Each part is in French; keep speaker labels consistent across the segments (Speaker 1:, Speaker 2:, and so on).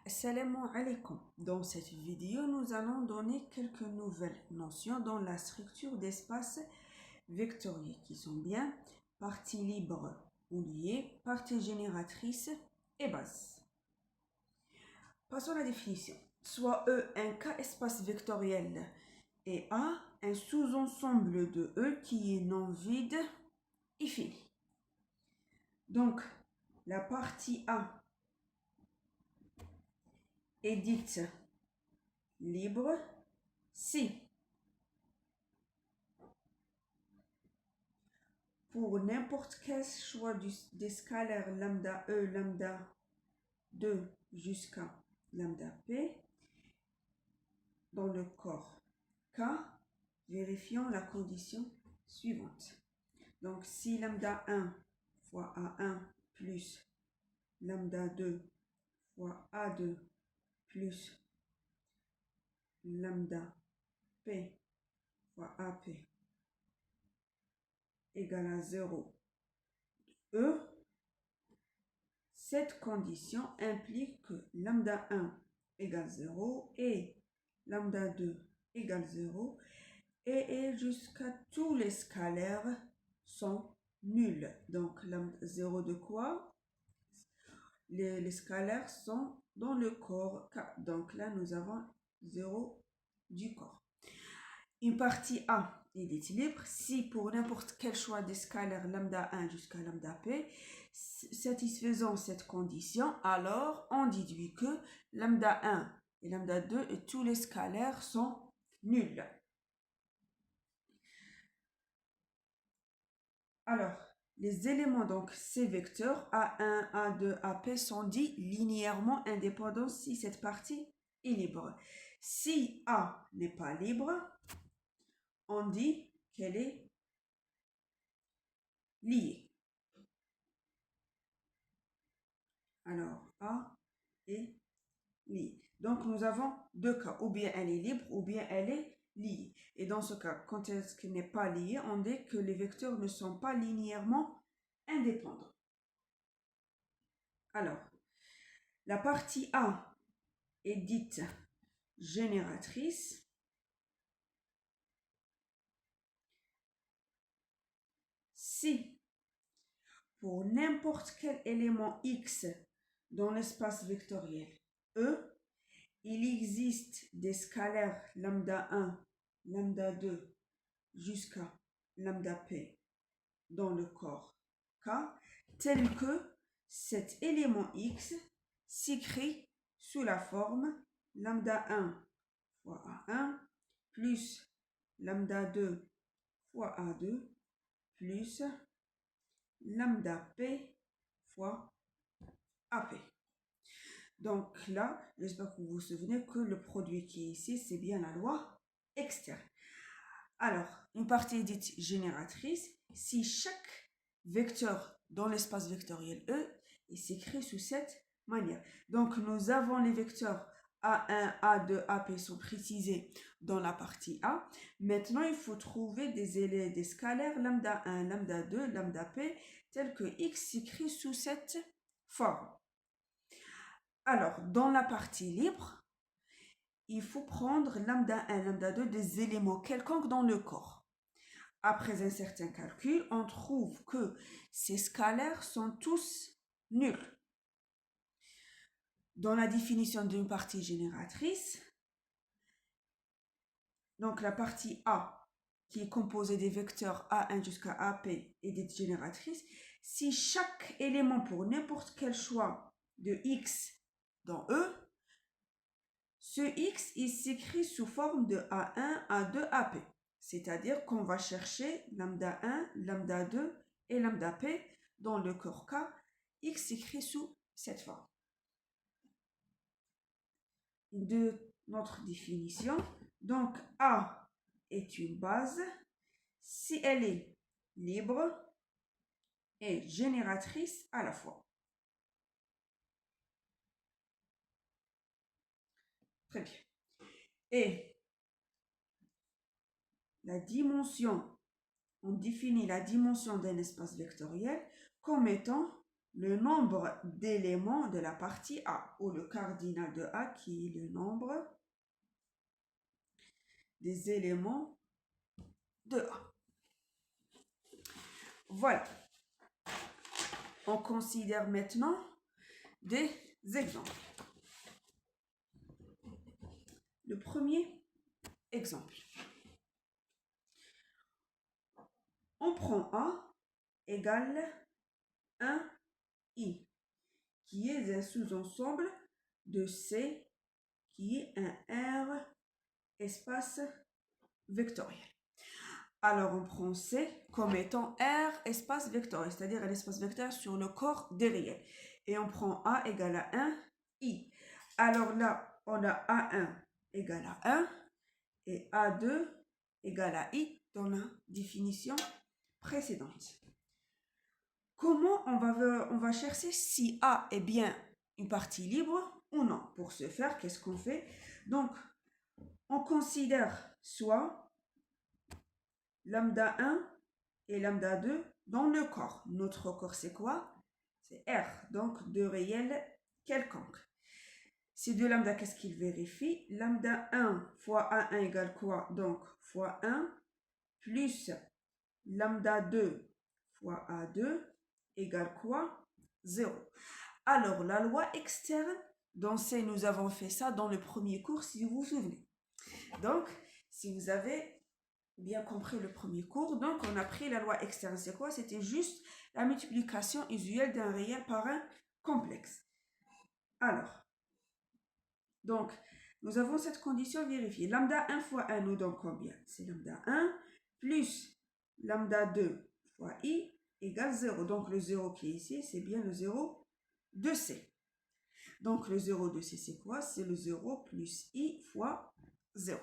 Speaker 1: Assalamu alaikum. Dans cette vidéo, nous allons donner quelques nouvelles notions dans la structure d'espaces vectoriels qui sont bien partie libre ou liée, partie génératrice et base. Passons à la définition. Soit E un K-espace vectoriel et A un sous-ensemble de E qui est non vide et fini. Donc, la partie A est dite libre si pour n'importe quel choix des scalaires lambda E, lambda 2 jusqu'à lambda P dans le corps K, vérifions la condition suivante. Donc si lambda 1 fois A1 plus lambda 2 fois A2 plus lambda P fois AP égale à 0, E, cette condition implique que lambda 1 égale 0 et lambda 2 égale 0 et jusqu'à tous les scalaires sont nuls. Donc lambda 0 de quoi? Les scalaires sont dans le corps K. Donc là, nous avons 0 du corps. Une partie A est dite libre si pour n'importe quel choix des scalaires lambda 1 jusqu'à lambda P, satisfaisant cette condition, alors on déduit que lambda 1 et lambda 2 et tous les scalaires sont nuls. Alors, les éléments, donc ces vecteurs A1, A2, AP sont dits linéairement indépendants si cette partie est libre. Si A n'est pas libre, on dit qu'elle est liée. Alors, A est liée. Donc, nous avons deux cas. Ou bien elle est libre, ou bien elle est liée. Et dans ce cas, quand est-ce qu'elle n'est pas liée, on dit que les vecteurs ne sont pas linéairement indépendants. Alors, la partie A est dite génératrice si pour n'importe quel élément X dans l'espace vectoriel E, il existe des scalaires lambda 1, lambda 2 jusqu'à lambda P dans le corps K, tel que cet élément X s'écrit sous la forme lambda 1 fois A1 plus lambda 2 fois A2 plus lambda P fois AP. Donc là, j'espère que vous vous souvenez que le produit qui est ici, c'est bien la loi externe. Alors, une partie est dite génératrice si chaque vecteur dans l'espace vectoriel E est s'écrit sous cette manière. Donc, nous avons les vecteurs A1, A2, AP sont précisés dans la partie A. Maintenant, il faut trouver des scalaires lambda 1, lambda 2, lambda P, tels que X s'écrit sous cette forme. Alors, dans la partie libre, il faut prendre lambda 1, lambda 2 des éléments quelconques dans le corps. Après un certain calcul, on trouve que ces scalaires sont tous nuls. Dans la définition d'une partie génératrice, donc la partie A, qui est composée des vecteurs A1 jusqu'à AP est dite génératrice, si chaque élément pour n'importe quel choix de X dans E, ce X il s'écrit sous forme de A1, A2, AP. C'est-à-dire qu'on va chercher lambda 1, lambda 2 et lambda P dans le corps K. X s'écrit sous cette forme. De notre définition, donc A est une base si elle est libre et génératrice à la fois. Très bien. Et la dimension, on définit la dimension d'un espace vectoriel comme étant le nombre d'éléments de la partie A, ou le cardinal de A qui est le nombre des éléments de A. Voilà. On considère maintenant des exemples. Le premier exemple. On prend A égale 1i, qui est un sous-ensemble de C, qui est un R espace vectoriel. Alors, on prend C comme étant R espace vectoriel, c'est-à-dire un espace vectoriel sur le corps des réels. Et on prend A égale à 1i. Alors là, on a A1 égale à 1 et A2 égale à i dans la définition précédente. Comment on va chercher si A est bien une partie libre ou non? Pour ce faire, qu'est-ce qu'on fait? Donc, on considère soit lambda 1 et lambda 2 dans le corps. Notre corps, c'est quoi? C'est R, donc deux réels quelconques. Ces deux lambda, qu'est-ce qu'ils vérifient? Lambda 1 fois A1 égale quoi? Donc, fois 1 plus lambda 2 fois A2 égale quoi? 0. Alors, la loi externe, dans C, nous avons fait ça dans le premier cours, si vous vous souvenez. Donc, si vous avez bien compris le premier cours, donc on a pris la loi externe. C'est quoi? C'était juste la multiplication usuelle d'un réel par un complexe. Alors, donc, nous avons cette condition vérifiée. Lambda 1 fois 1 nous donne combien? C'est lambda 1 plus lambda 2 fois i égale 0. Donc, le 0 qui est ici, c'est bien le 0 de C. Donc, le 0 de C, c'est quoi? C'est le 0 plus i fois 0.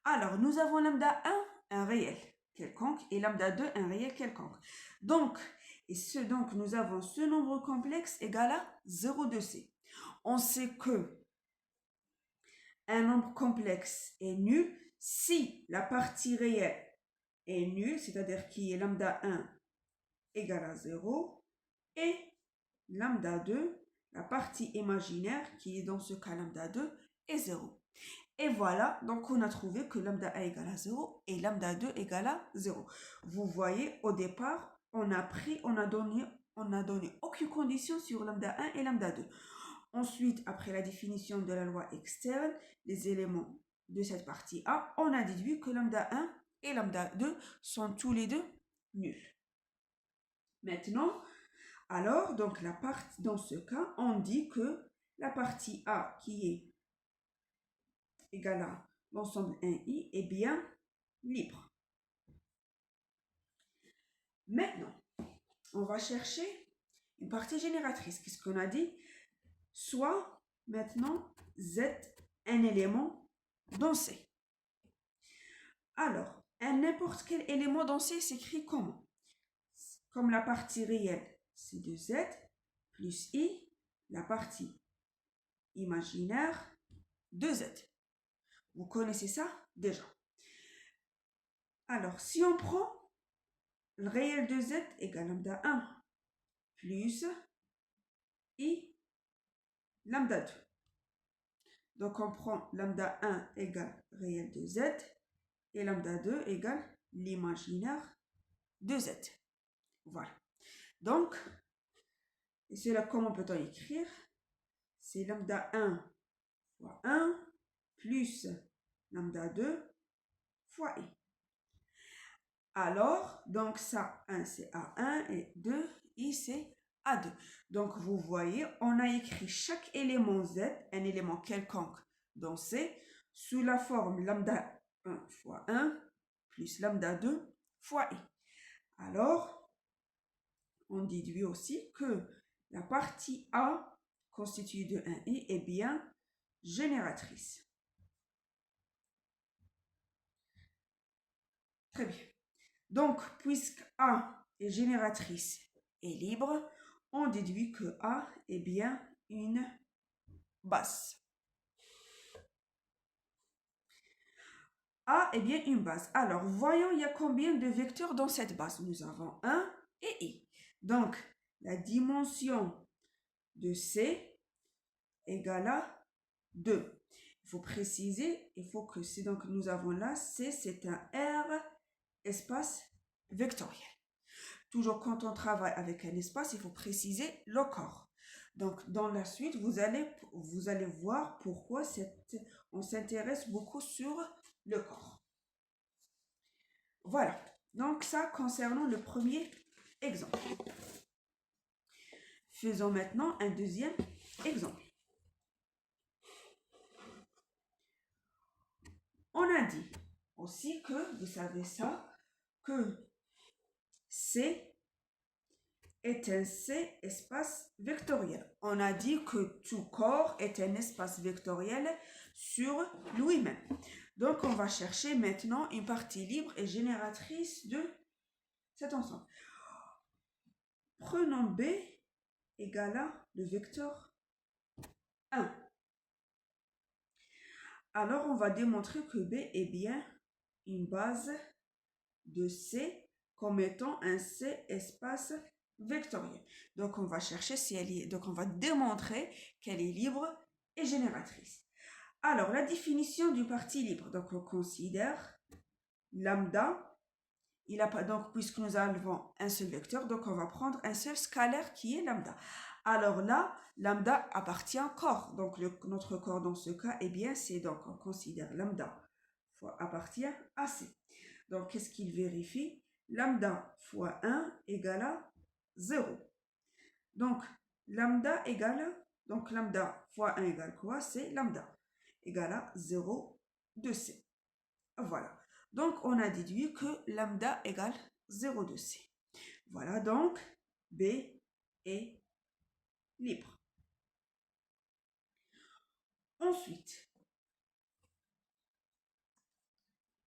Speaker 1: Alors, nous avons lambda 1, un réel quelconque, et lambda 2, un réel quelconque. Donc, nous avons ce nombre complexe égal à 0 de C. On sait que un nombre complexe est nul si la partie réelle est nulle, c'est-à-dire qui est lambda 1 égale à 0, et lambda 2, la partie imaginaire, qui est dans ce cas lambda 2, est 0. Et voilà, donc on a trouvé que lambda 1 égale à 0 et lambda 2 égale à 0. Vous voyez, au départ, on a donné aucune condition sur lambda 1 et lambda 2. Ensuite, après la définition de la loi externe, les éléments de cette partie A, on a déduit que lambda 1 et lambda 2 sont tous les deux nuls. Maintenant, alors, donc dans ce cas, on dit que la partie A qui est égale à l'ensemble 1i est bien libre. Maintenant, on va chercher une partie génératrice. Qu'est-ce qu'on a dit? Soit maintenant Z un élément dans C. Alors, n'importe quel élément dans C s'écrit comment? Comme la partie réelle, c'est de Z plus I, la partie imaginaire de Z. Vous connaissez ça déjà. Alors, si on prend le réel de Z égale lambda 1 plus I lambda 2. Donc, on prend lambda 1 égale réel de Z et lambda 2 égale l'imaginaire de Z. Voilà. Donc, et cela, comment peut-on écrire? C'est lambda 1 fois 1 plus lambda 2 fois I. Alors, donc ça, 1 c'est A1 et 2, I c'est A2. Donc, vous voyez, on a écrit chaque élément Z, un élément quelconque dans C, sous la forme lambda 1 fois 1 plus lambda 2 fois I. Alors, on déduit aussi que la partie A constituée de 1i est bien génératrice. Très bien. Donc, puisque A est génératrice et libre, on déduit que A est bien une base. A est bien une base. Alors, voyons, il y a combien de vecteurs dans cette base? Nous avons 1 et I. Donc, la dimension de C égale à 2. Il faut préciser, il faut que c'est donc nous avons là, C, c'est un R espace vectoriel. Toujours quand on travaille avec un espace, il faut préciser le corps. Donc dans la suite, vous allez voir pourquoi on s'intéresse beaucoup sur le corps. Voilà, donc ça concernant le premier exemple. Faisons maintenant un deuxième exemple. On a dit aussi que, vous savez ça, que C est un C espace vectoriel. On a dit que tout corps est un espace vectoriel sur lui-même. Donc, on va chercher maintenant une partie libre et génératrice de cet ensemble. Prenons B égale à le vecteur 1. Alors, on va démontrer que B est bien une base de C comme étant un C espace vectoriel. Donc, on va chercher si elle est... Donc, on va démontrer qu'elle est libre et génératrice. Alors, la définition du parti libre. Donc, on considère lambda. Il a pas, donc, puisque nous avons un seul vecteur, donc on va prendre un seul scalaire qui est lambda. Alors là, lambda appartient au corps. Donc, notre corps dans ce cas, eh bien, c'est donc, on considère lambda fois appartient à C. Donc, qu'est-ce qu'il vérifie? Lambda fois 1 égale à 0. Donc, lambda fois 1 égale quoi? C'est lambda égale à 0 de C. Voilà. Donc, on a déduit que lambda égale 0 de C. Voilà, donc, B est libre. Ensuite,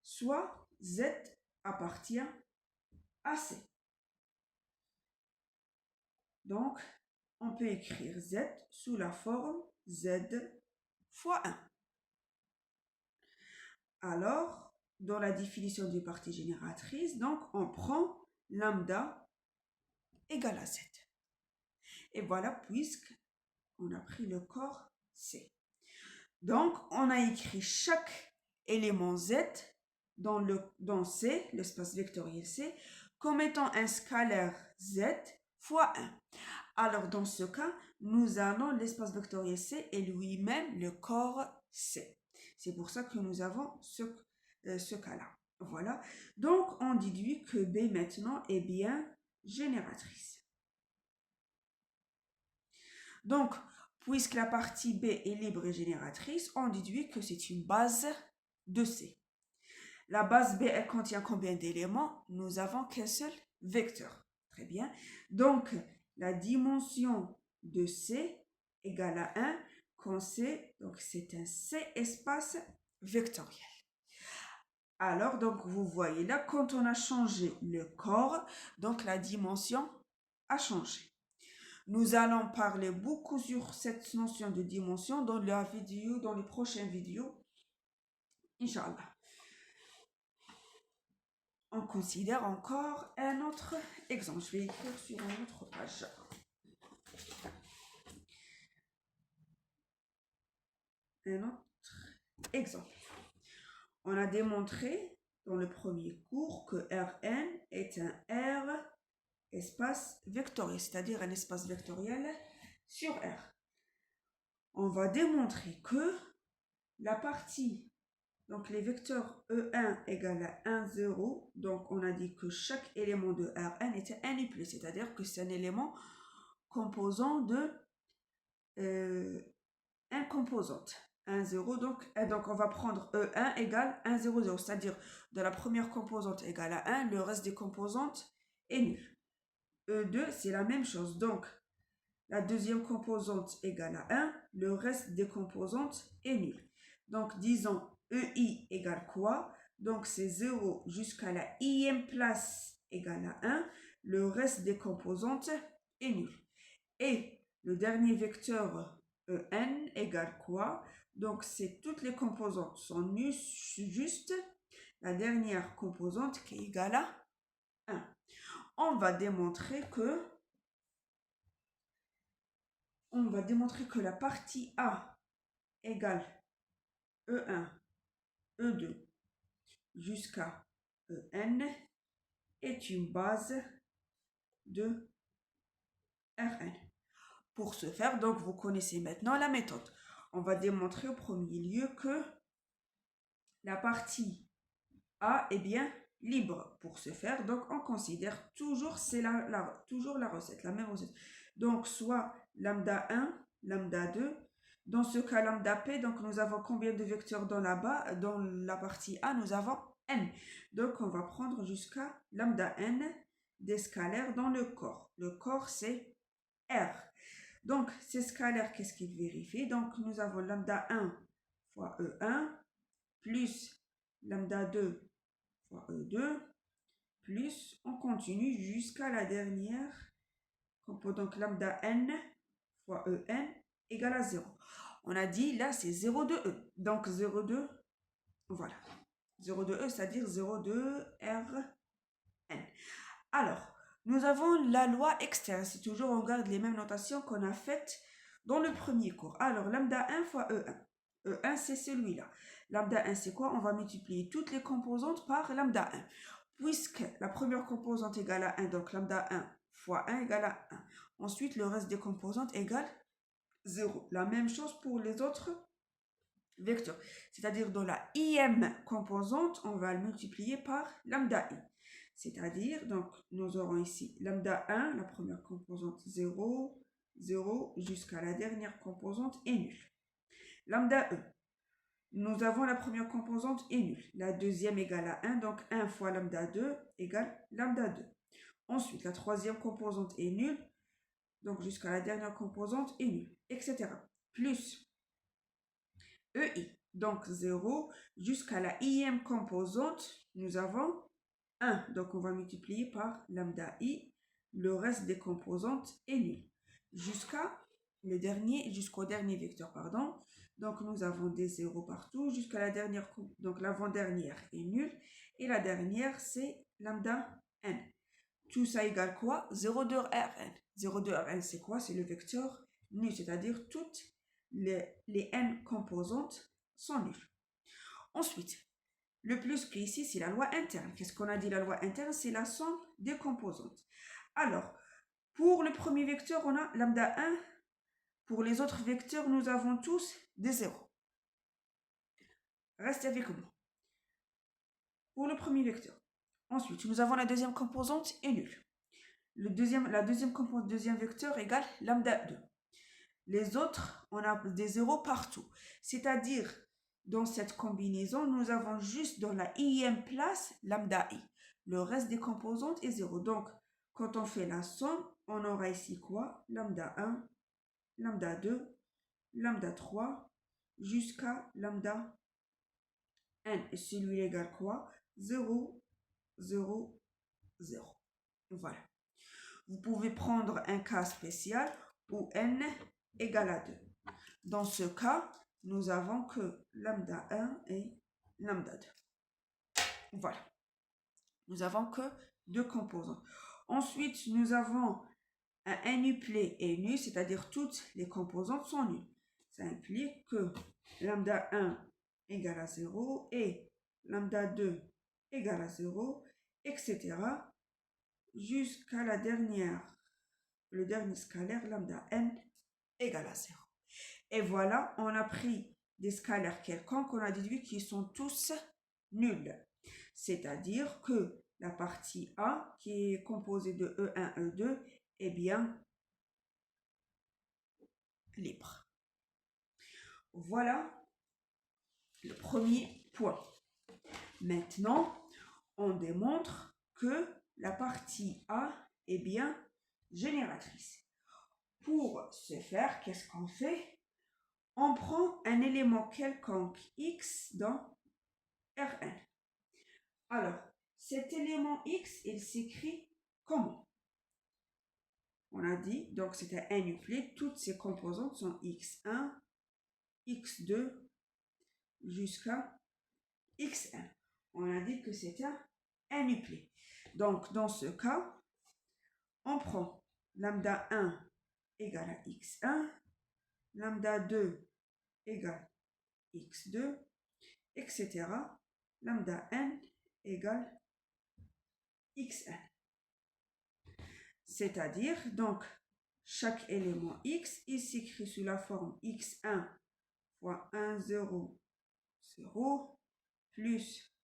Speaker 1: soit Z appartient à C. Donc, on peut écrire Z sous la forme Z fois 1. Alors, dans la définition du parti génératrice, donc, on prend lambda égale à Z. Et voilà, puisque on a pris le corps C. Donc, on a écrit chaque élément Z dans C, l'espace vectoriel C, comme étant un scalaire Z fois 1. Alors, dans ce cas, nous allons l'espace vectoriel C et lui-même le corps C. C'est pour ça que nous avons ce cas-là. Voilà. Donc, on déduit que B maintenant est bien génératrice. Donc, puisque la partie B est libre et génératrice, on déduit que c'est une base de C. La base B, elle contient combien d'éléments? Nous avons qu'un seul vecteur. Très bien. Donc, la dimension de C égale à 1 quand C, donc c'est un C espace vectoriel. Alors, donc, vous voyez là, quand on a changé le corps, donc la dimension a changé. Nous allons parler beaucoup sur cette notion de dimension dans les prochaines vidéos. Inch'Allah. On considère encore un autre exemple. Je vais écrire sur une autre page. Un autre exemple. On a démontré dans le premier cours que Rn est un R espace vectoriel, c'est-à-dire un espace vectoriel sur R. On va démontrer que la partie, donc les vecteurs E1 égale à 1, 0, donc on a dit que chaque élément de Rn était un plus, c'est-à-dire que c'est un élément composant de un composante. 1, 0, donc on va prendre E1 égale 1, 0, 0, c'est-à-dire de la première composante égale à 1, le reste des composantes est nul. E2, c'est la même chose, donc la deuxième composante égale à 1, le reste des composantes est nul. Donc, disons EI égale quoi? Donc, c'est 0 jusqu'à la ième place égale à 1, le reste des composantes est nul. Et le dernier vecteur En égale quoi? Donc, c'est toutes les composantes sont nulles, juste la dernière composante qui est égale à 1. On va démontrer que on va démontrer que la partie A égale E1, E2 jusqu'à En est une base de Rn. Pour ce faire, donc, vous connaissez maintenant la méthode. On va démontrer au premier lieu que la partie A est bien libre. Pour ce faire, donc, on considère toujours, toujours la recette, la même recette. Donc, soit lambda 1, lambda 2. Dans ce cas, lambda P, donc nous avons combien de vecteurs dans la partie A, nous avons N. Donc, on va prendre jusqu'à lambda N des scalaires dans le corps. Le corps, c'est R. Donc, ces scalaires, qu'est-ce qu'ils vérifient? Donc, nous avons lambda 1 fois E1 plus lambda 2 fois E2 plus, on continue jusqu'à la dernière. Donc, lambda N fois En égale à 0. On a dit, là, c'est 0,2E. Donc, 0,2, voilà. 0,2E, c'est-à-dire 0,2 Rn. Alors, nous avons la loi externe. C'est toujours, on garde les mêmes notations qu'on a faites dans le premier cours. Alors, lambda 1 fois E1. E1, c'est celui-là. Lambda 1, c'est quoi? On va multiplier toutes les composantes par lambda 1. Puisque la première composante égale à 1, donc lambda 1 fois 1 égale à 1. Ensuite, le reste des composantes égale 0. La même chose pour les autres vecteurs. C'est-à-dire, dans la ième composante, on va le multiplier par lambda i. C'est-à-dire, donc, nous aurons ici lambda 1, la première composante 0, 0, jusqu'à la dernière composante est nulle. Lambda e, nous avons la première composante est nulle. La deuxième égale à 1, donc 1 fois lambda 2 égale lambda 2. Ensuite, la troisième composante est nulle, donc jusqu'à la dernière composante est nulle, etc. Plus EI, donc 0, jusqu'à la ième composante, nous avons 1. Donc, on va multiplier par lambda i. Le reste des composantes est nul. Jusqu'au dernier vecteur, pardon. Donc, nous avons des zéros partout jusqu'à la dernière. Donc, l'avant-dernière est nulle. Et la dernière, c'est lambda n. Tout ça égale quoi? 0,2 Rn. 0,2 Rn, c'est quoi? C'est le vecteur nul, c'est-à-dire toutes les n composantes sont nulles. Ensuite, le plus qu'ici, c'est la loi interne. Qu'est-ce qu'on a dit? La loi interne, c'est la somme des composantes. Alors, pour le premier vecteur, on a lambda 1. Pour les autres vecteurs, nous avons tous des zéros. Restez avec moi. Pour le premier vecteur. Ensuite, nous avons la deuxième composante est nulle. La deuxième composante, deuxième vecteur égale lambda 2. Les autres, on a des zéros partout. C'est-à-dire, dans cette combinaison, nous avons juste dans la ième place lambda i. Le reste des composantes est 0. Donc, quand on fait la somme, on aura ici quoi? Lambda 1, lambda 2, lambda 3, jusqu'à lambda n. Et celui-là égale quoi? 0, 0, 0. Voilà. Vous pouvez prendre un cas spécial où n égale à 2. Dans ce cas, nous avons que lambda 1 et lambda 2. Voilà. Nous avons que deux composants. Ensuite, nous avons un nuplet et nu, c'est-à-dire toutes les composantes sont nulles. Ça implique que lambda 1 égale à 0 et lambda 2 égale à 0, etc. jusqu'à le dernier scalaire, lambda n égale à 0. Et voilà, on a pris des scalaires quelconques, on a déduit qu'ils sont tous nuls. C'est-à-dire que la partie A, qui est composée de E1, E2, est bien libre. Voilà le premier point. Maintenant, on démontre que la partie A est bien génératrice. Pour ce faire, qu'est-ce qu'on fait? On prend un élément quelconque X dans Rn. Alors, cet élément X, il s'écrit comment? On a dit, donc c'était un nuplet, toutes ces composantes sont X1, X2, jusqu'à Xn. On a dit que c'était un nuplet. Donc, dans ce cas, on prend lambda 1 égale à x1, lambda 2 égale x2, etc. Lambda n égale xn. C'est-à-dire, donc, chaque élément x, il s'écrit sous la forme x1 fois 1, 0, 0, plus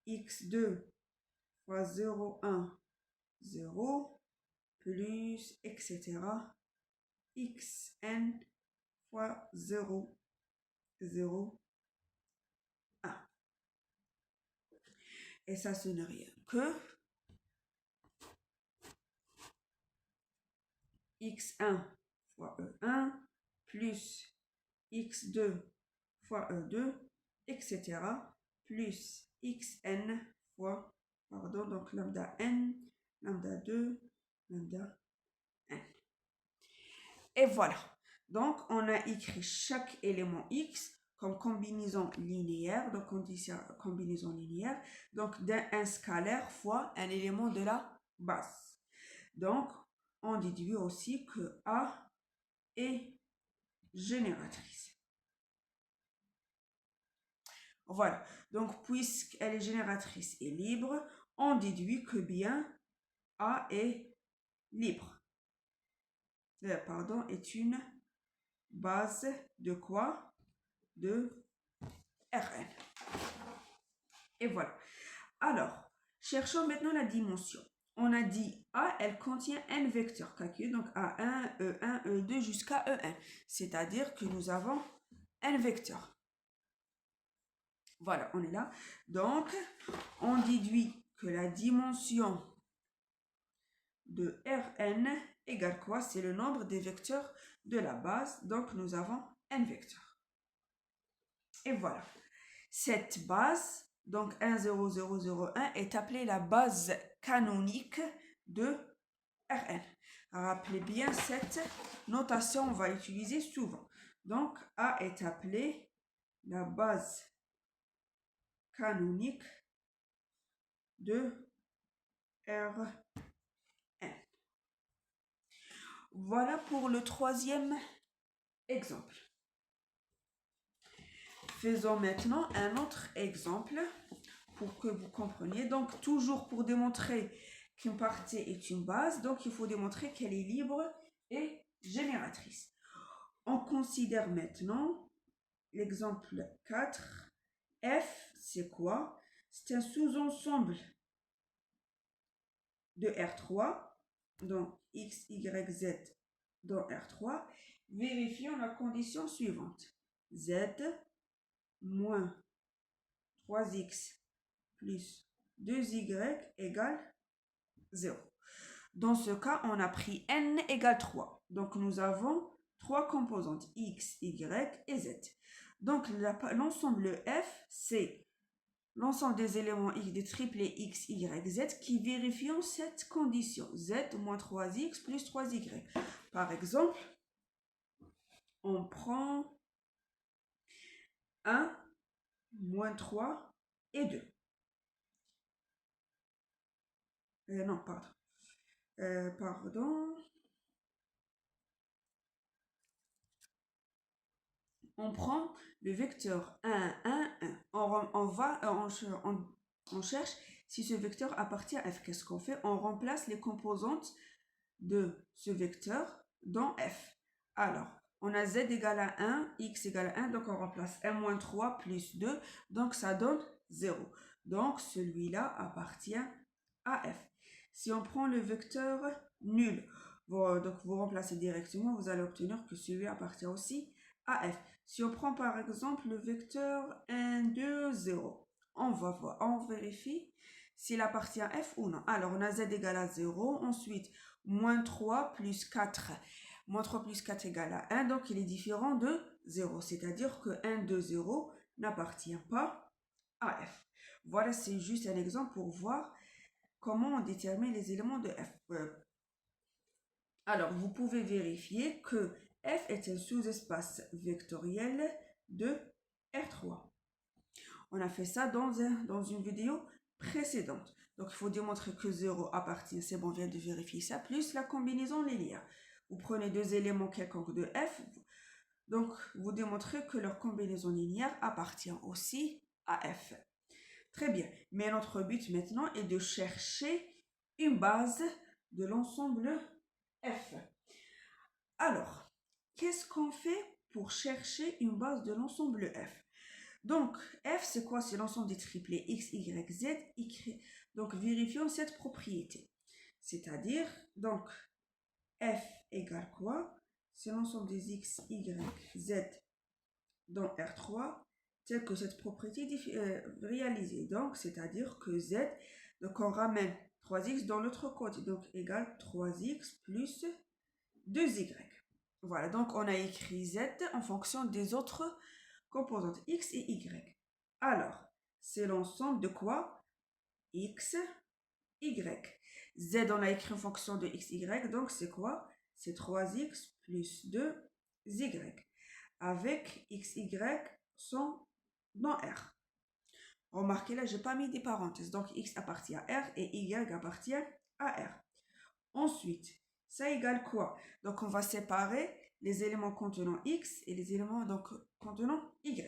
Speaker 1: x2 fois 0, 1, 0, plus, etc. xn fois 0, 0, 1. Et ça, ce n'est rien que x1 fois e1 plus x2 fois e2, etc. plus xn fois, pardon, donc lambda n, lambda 2, lambda n. Et voilà. Donc, on a écrit chaque élément x comme combinaison linéaire. Donc, on dit ça combinaison linéaire. Donc, d'un scalaire fois un élément de la base. Donc, on déduit aussi que A est génératrice. Voilà. Donc, puisqu'elle est génératrice et libre, on déduit que bien A est libre. Pardon, est une base de quoi? De Rn. Et voilà. Alors, cherchons maintenant la dimension. On a dit A, elle contient n vecteurs calculés, donc A1, E1, E2 jusqu'à En. C'est-à-dire que nous avons n vecteurs. Voilà, on est là. Donc, on déduit que la dimension de Rn égale quoi? C'est le nombre des vecteurs de la base. Donc, nous avons n vecteurs. Et voilà. Cette base, donc 1, 0, 0, 0, 1, est appelée la base canonique de Rn. Rappelez bien cette notation, on va l'utiliser souvent. Donc, A est appelée la base canonique de Rn. Voilà pour le troisième exemple. Faisons maintenant un autre exemple pour que vous compreniez. Donc, toujours pour démontrer qu'une partie est une base, donc il faut démontrer qu'elle est libre et génératrice. On considère maintenant l'exemple 4. F, c'est quoi? C'est un sous-ensemble de R3, donc X, Y, Z dans R3. Vérifions la condition suivante. Z moins 3x plus 2y égale 0. Dans ce cas, on a pris n égale 3. Donc, nous avons trois composantes, x, y et z. Donc, l'ensemble F, c'est l'ensemble des éléments x des triplés x, y, z qui vérifient cette condition. Z moins 3x plus 3y. Par exemple, on prend 1, moins 3 et 2. Non, pardon. On prend le vecteur 1, 1, 1. On cherche si ce vecteur appartient à f. Qu'est-ce qu'on fait? On remplace les composantes de ce vecteur dans f. Alors, on a z égale à 1, x égale à 1, donc on remplace 1 moins 3 plus 2, donc ça donne 0. Donc, celui-là appartient à f. Si on prend le vecteur nul, donc vous remplacez directement, vous allez obtenir que celui appartient aussi à f. Si on prend par exemple le vecteur 1, 2, 0, on va voir, on vérifie s'il appartient à f ou non. Alors, on a z égale à 0, ensuite, moins 3 plus 4. Moins 3 plus 4 égale à 1, donc il est différent de 0. C'est-à-dire que 1, 2, 0 n'appartient pas à f. Voilà, c'est juste un exemple pour voir comment on détermine les éléments de f. Alors, vous pouvez vérifier que f est un sous-espace vectoriel de R3. On a fait ça dans une vidéo précédente. Donc, il faut démontrer que 0 appartient, c'est bon, on vient de vérifier ça, plus la combinaison linéaire. vous prenez deux éléments quelconques de f, donc vous démontrez que leur combinaison linéaire appartient aussi à f. Très bien, mais notre but maintenant est de chercher une base de l'ensemble f. Alors, qu'est-ce qu'on fait pour chercher une base de l'ensemble f? Donc, f, c'est quoi? C'est l'ensemble des triplés x, y, z. Donc, vérifions cette propriété. C'est-à-dire, donc, f égale quoi? C'est l'ensemble des x, y, z dans R3, tel que cette propriété est réalisée. Donc, c'est-à-dire que z, donc on ramène 3x dans l'autre côté, donc égale 3x plus 2y. Voilà, donc on a écrit z en fonction des autres composantes x et y. Alors, c'est l'ensemble de quoi? X, y. Z, on a écrit en fonction de x, y, donc c'est quoi? C'est 3x plus 2y. Avec x, y sont dans R. Remarquez là, je n'ai pas mis des parenthèses. Donc, x appartient à R et y appartient à R. Ensuite, ça égale quoi? Donc, on va séparer les éléments contenant x et les éléments donc, contenant y.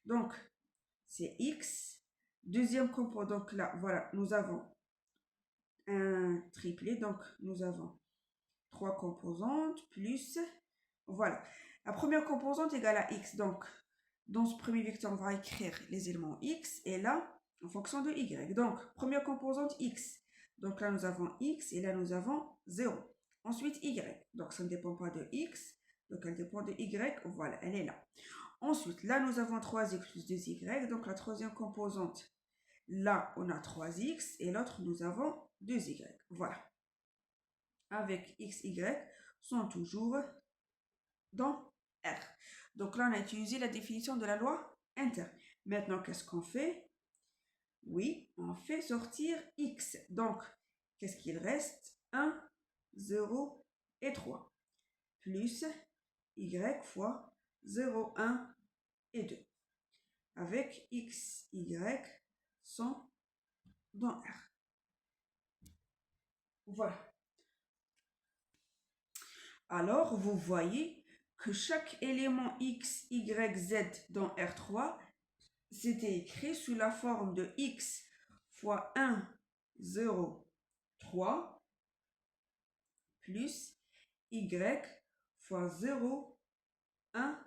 Speaker 1: Donc, c'est x. Deuxième composant, donc là, voilà, nous avons un triplet. Donc, nous avons trois composantes plus, voilà. La première composante égale à x. Donc, dans ce premier vecteur, on va écrire les éléments x et là, en fonction de y. Donc, première composante x. Donc là, nous avons x et là, nous avons 0. Ensuite, y. Donc, ça ne dépend pas de x. Donc, elle dépend de y. Voilà, elle est là. Ensuite, là, nous avons 3x plus 2y. Donc, la troisième composante, là, on a 3x et l'autre, nous avons 2y. Voilà. Avec x, y sont toujours dans R. Donc là, on a utilisé la définition de la loi inter. Maintenant, qu'est-ce qu'on fait? Oui, on fait sortir x. Donc, qu'est-ce qu'il reste? 1, 0 et 3. Plus y fois 0, 1 et 2. Avec x, y sont dans R. Voilà. Alors, vous voyez que chaque élément x, y, z dans R3, c'était écrit sous la forme de x fois 1, 0, 3, plus y fois 0, 1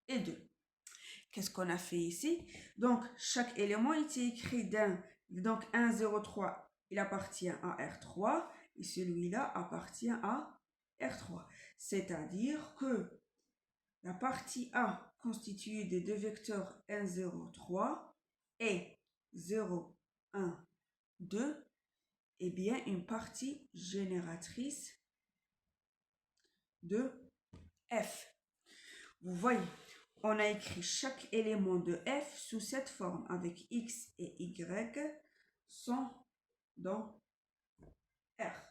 Speaker 1: et 2. Qu'est-ce qu'on a fait ici? Donc, chaque élément était écrit d'un. Donc, 1, 0, 3, il appartient à R3 et celui-là appartient à R3. C'est-à-dire que la partie A constituée des deux vecteurs 1, 0, 3 et 0, 1, 2 est bien une partie génératrice de F. Vous voyez, on a écrit chaque élément de F sous cette forme avec X et Y sont dans R.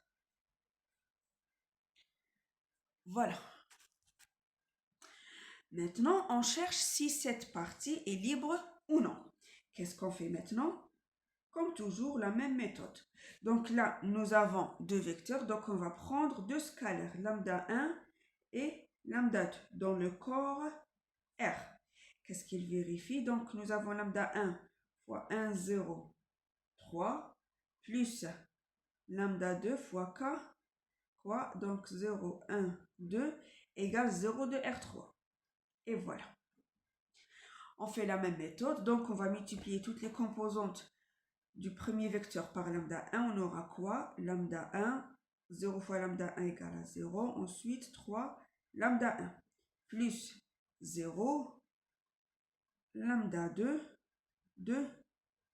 Speaker 1: Voilà. Maintenant, on cherche si cette partie est libre ou non. Qu'est-ce qu'on fait maintenant? Comme toujours, la même méthode. Donc là, nous avons deux vecteurs. Donc, on va prendre deux scalaires, lambda 1 et lambda 2, dans le corps R. Qu'est-ce qu'il vérifie? Donc, nous avons lambda 1 fois 1, 0, 3, plus lambda 2 fois K, quoi? Donc, 0, 1, 2, égale 0 de R3. Et voilà. On fait la même méthode. Donc, on va multiplier toutes les composantes du premier vecteur par lambda 1. On aura quoi? Lambda 1, 0 fois lambda 1 égale à 0. Ensuite, 3, lambda 1, plus 0, lambda 2, 2,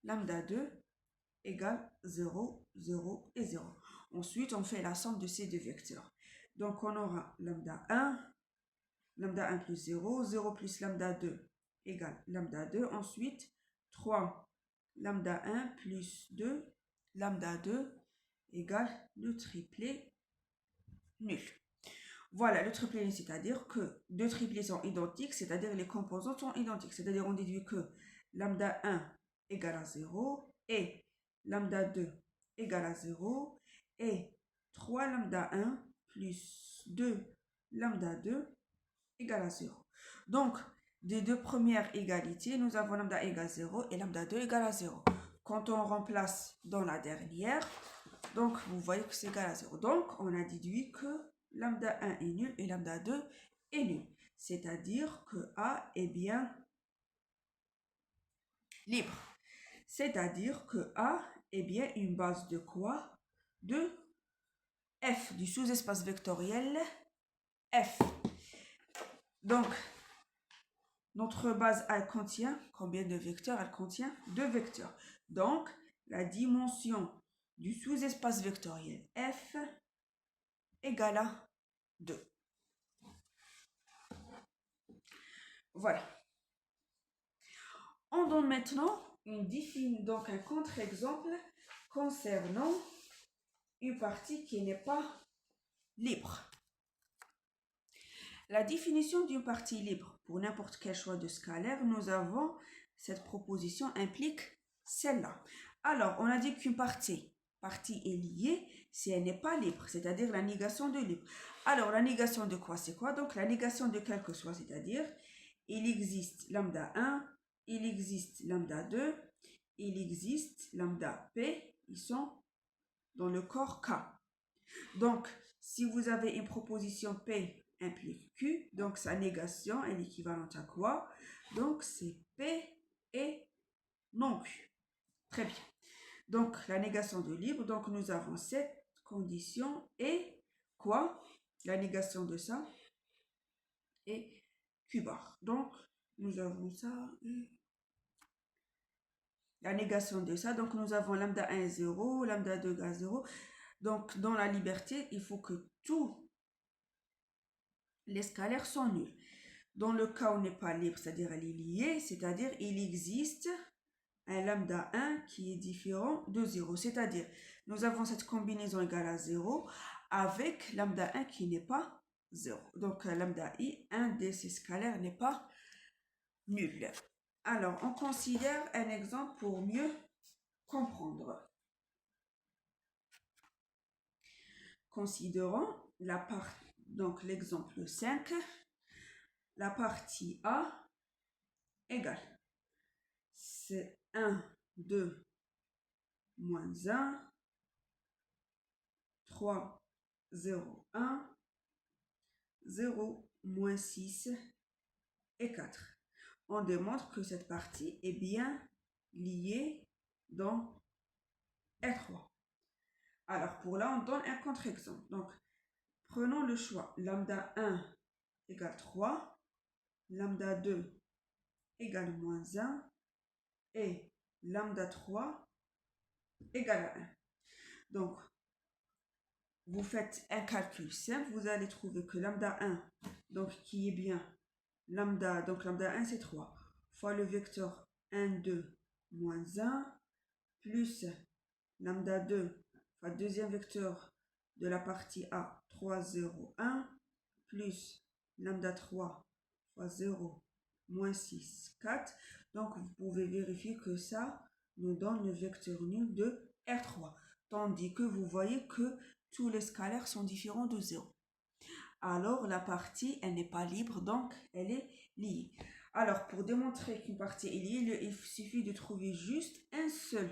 Speaker 1: lambda 2 égale 0, 0 et 0. Ensuite, on fait la somme de ces deux vecteurs. Donc, on aura lambda 1 plus 0, 0 plus lambda 2 égale lambda 2. Ensuite, 3, lambda 1 plus 2, lambda 2 égale le triplet nul. Voilà, le triplet nul, c'est-à-dire que deux triplets sont identiques, c'est-à-dire les composantes sont identiques. C'est-à-dire on déduit que lambda 1 égale à 0 et lambda 2 égale à 0 et 3 lambda 1 plus 2 lambda 2 égale à 0. Donc, des deux premières égalités, nous avons lambda égale 0 et lambda 2 égale à 0. Quand on remplace dans la dernière, donc vous voyez que c'est égal à 0. Donc, on a déduit que lambda 1 est nul et lambda 2 est nul. C'est-à-dire que A est bien libre. C'est-à-dire que A est bien une base de quoi? De F, du sous-espace vectoriel F. Donc, notre base, elle contient combien de vecteurs? Elle contient 2 vecteurs. Donc, la dimension du sous-espace vectoriel F égale à 2. Voilà. On donne maintenant donc un contre-exemple concernant une partie qui n'est pas libre. La définition d'une partie libre pour n'importe quel choix de scalaire, nous avons cette proposition implique celle-là. Alors, on a dit qu'une partie est liée si elle n'est pas libre, c'est-à-dire la négation de libre. Alors, la négation de quoi, c'est quoi? Donc, la négation de quel que soit, c'est-à-dire, il existe lambda 1, il existe lambda 2, il existe lambda P, ils sont dans le corps K. Donc, si vous avez une proposition P implique Q, donc sa négation est l'équivalente à quoi? Donc, c'est P et non Q. Très bien. Donc, la négation de libre, donc nous avons cette condition et quoi? La négation de ça est Q bar. Donc, nous avons ça et la négation de ça. Donc, nous avons lambda 1 est 0, lambda 2 égale 0. Donc, dans la liberté, il faut que tous les scalaires sont nuls. Dans le cas où on n'est pas libre, c'est-à-dire elle est liée, c'est-à-dire il existe un lambda 1 qui est différent de 0. C'est-à-dire, nous avons cette combinaison égale à 0 avec lambda 1 qui n'est pas 0. Donc, lambda i, un de ces scalaires n'est pas nul. Alors, on considère un exemple pour mieux comprendre. Considérons donc l'exemple 5, la partie A égale, c'est 1, 2, moins 1, 3, 0, 1, 0, moins 6 et 4. On démontre que cette partie est bien liée dans R3. Alors, pour là, on donne un contre-exemple. Donc, prenons le choix. Lambda 1 égale 3, lambda 2 égale moins 1 et lambda 3 égale à 1. Donc, vous faites un calcul simple, vous allez trouver que lambda 1, donc qui est bien lambda, donc lambda 1 c'est 3, fois le vecteur 1, 2, moins 1, plus lambda 2, fois le deuxième vecteur de la partie A, 3, 0, 1, plus lambda 3, fois 0, moins 6, 4. Donc, vous pouvez vérifier que ça nous donne le vecteur nul de R3. Tandis que vous voyez que tous les scalaires sont différents de 0. Alors, la partie, elle n'est pas libre, donc elle est liée. Alors, pour démontrer qu'une partie est liée, il suffit de trouver juste un seul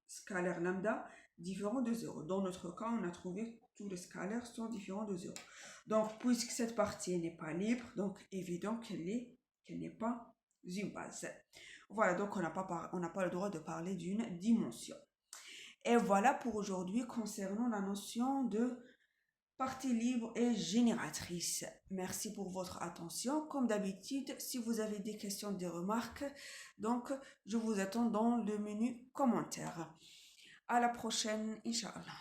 Speaker 1: scalaire lambda différent de 0. Dans notre cas, on a trouvé que tous les scalaires sont différents de 0. Donc, puisque cette partie n'est pas libre, donc évident qu'elle n'est pas une base. Voilà, donc on n'a pas le droit de parler d'une dimension. Et voilà pour aujourd'hui concernant la notion de partie libre et génératrice. Merci pour votre attention. Comme d'habitude, si vous avez des questions, des remarques, donc je vous attends dans le menu commentaires. À la prochaine, Inch'Allah.